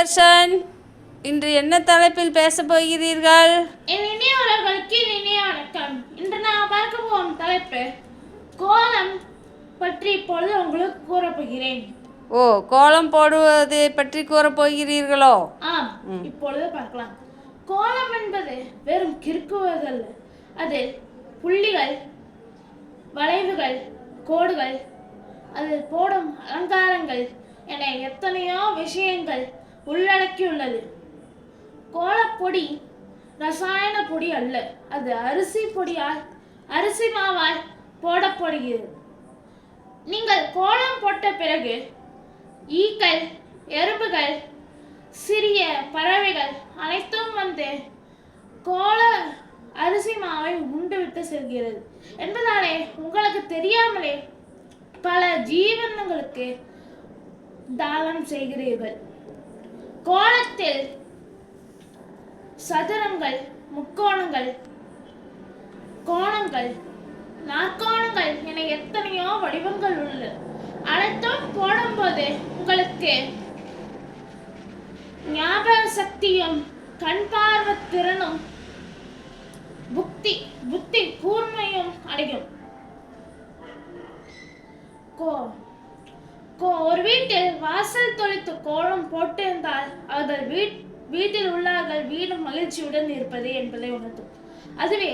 சுதர்ஷன், இன்று என்ன தலைப்பில் பேசப் போகிறீர்கள்? என் இனியவர்களுக்கு இனிய வணக்கம். இன்று நான் பார்க்க போகும் தலைப்பு கோலம் பற்றி இப்பொழுது உங்களுக்கு கூறப்போகிறேன். ஓ, கோலம் போடுவது பற்றி கூறப் போகிறீர்களோ? ஆம், இப்பொழுது பார்க்கலாம். கோலம் என்பது வெறும் கிறுக்குவதல்ல. அது புள்ளிகள், வளைவுகள், கோடுகள், அதில் போடும் அலங்காரங்கள் என எத்தனையோ விஷயங்கள் உள்ளடக்கியுள்ளது. கோலப்பொடி ரசாயன பொடி அல்ல, அது அரிசி மாவால் போடப்படுகிறது. நீங்கள் கோலம் போட்ட பிறகு ஈக்கள், எறும்புகள், சிறிய பறவைகள் அனைத்தும் வந்து கோல அரிசி மாவை உண்டுவிட்டு செல்கிறது என்பதாலே உங்களுக்கு தெரியாமலே பல ஜீவன்களுக்கு தானம் செய்கிறீர்கள். கோலத்தில் சதுரங்கள், முக்கோணங்கள், கோணங்கள், நாற்கோணங்கள் என எத்தனையோ வடிவங்கள் உள்ளது. அனைத்தும் போடும்போது உங்களுக்கு ஞாபக சக்தியும் கண் பார்வை திறனும் புத்தி கூர்மையும் அடையும். ஒரு வீட்டில் வாசல் தொளித்து கோலம் போட்டிருந்தால் அவர்கள் வீட்டில் உள்ளவர்கள் வீடு மகிழ்ச்சியுடன் இருப்பது என்பதை உணர்த்தும். அதுவே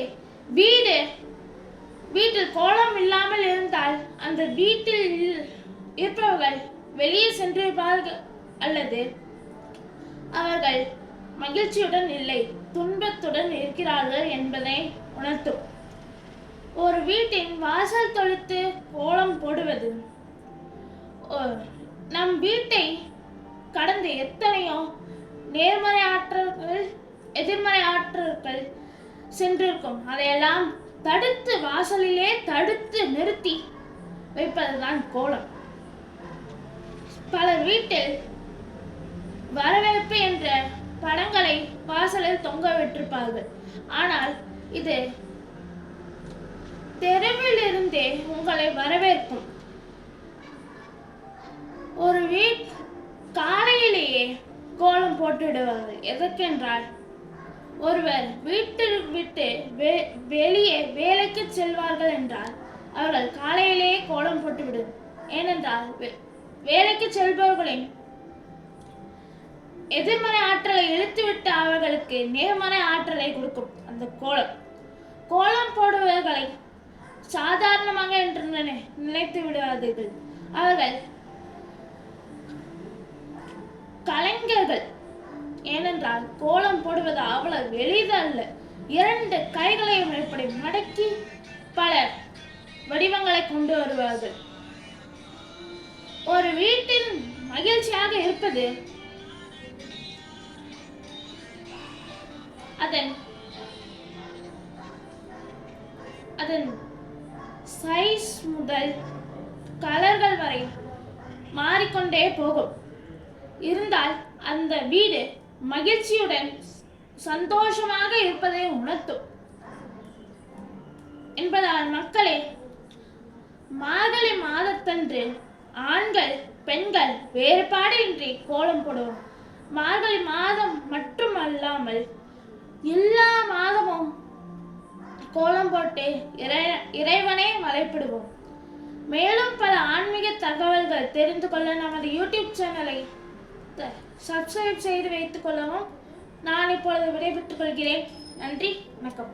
வீட்டில் கோலம் இல்லாமல் இருந்தால் அந்த வீட்டில் இருப்பவர்கள் வெளியே சென்றிருப்பார்கள் அல்லது அவர்கள் மகிழ்ச்சியுடன் இல்லை, துன்பத்துடன் இருக்கிறார்கள் என்பதை உணர்த்தும். ஒரு வீட்டின் வாசல் தொளித்து கோலம் போடுவது நம் வீட்டை கடந்து எத்தனையோ நேர்மறை ஆற்றல்கள், எதிர்மறை ஆற்றல்கள் சென்றிருக்கும். அதையெல்லாம் வாசலிலே தடுத்து நிறுத்தி வைப்பதுதான் கோலம். பலர் வீட்டில் வரவேற்பு என்ற படங்களை வாசலில் தொங்க விட்டிருப்பார்கள். ஆனால் இது தெருவில் இருந்தே உங்களை வரவேற்கும். ஒரு காலையிலேயே கோலம் போட்டுவிடுவார்கள். எதற்கென்றால் ஒருவர் வீட்டை விட்டு வெளியே வேலைக்கு செல்வார்கள் என்றால் அவர்கள் காலையிலேயே கோலம் போட்டுவிடும். ஏனென்றால் வேலைக்கு செல்பவர்களின் எதிர்மறை ஆற்றலை இழுத்துவிட்டு அவர்களுக்கு நேர்மறை ஆற்றலை கொடுக்கும் அந்த கோலம் போடுவர்களை சாதாரணமாக என்று நினைத்து விடுவார்கள். அவர்கள் கலைஞர்கள். ஏனென்றால் கோலம் போடுவது அவ்வளவு எளிதல்ல. 2 கைகளையும் எப்படி மடக்கி பல வடிவங்களை கொண்டு வருவார்கள். ஒரு வீட்டில் மகிழ்ச்சியாக இருப்பது அதன் சைஸ் முதல் கலர்கள் வரை மாறிக்கொண்டே போகும். இருந்தால் அந்த வீடு மகிழ்ச்சியுடன் சந்தோஷமாக இருப்பதை உணர்த்தும் என்பதால் மக்களே, மார்கழி மாதத்தன்று ஆண்கள் பெண்கள் வேறுபாடின்றி கோலம் போடுவோம். மார்கழி மாதம் மட்டுமல்லாமல் எல்லா மாதமும் கோலம் போட்டு இறைவனை வழிபடுவோம். மேலும் பல ஆன்மீக தகவல்கள் தெரிந்து கொள்ள நமது யூடியூப் சேனலை சப்ஸ்கிரைப் செய்து வைத்துக் கொள்ளவும். நான் இப்பொழுது விடைபெற்றுக் கொள்கிறேன். நன்றி, வணக்கம்.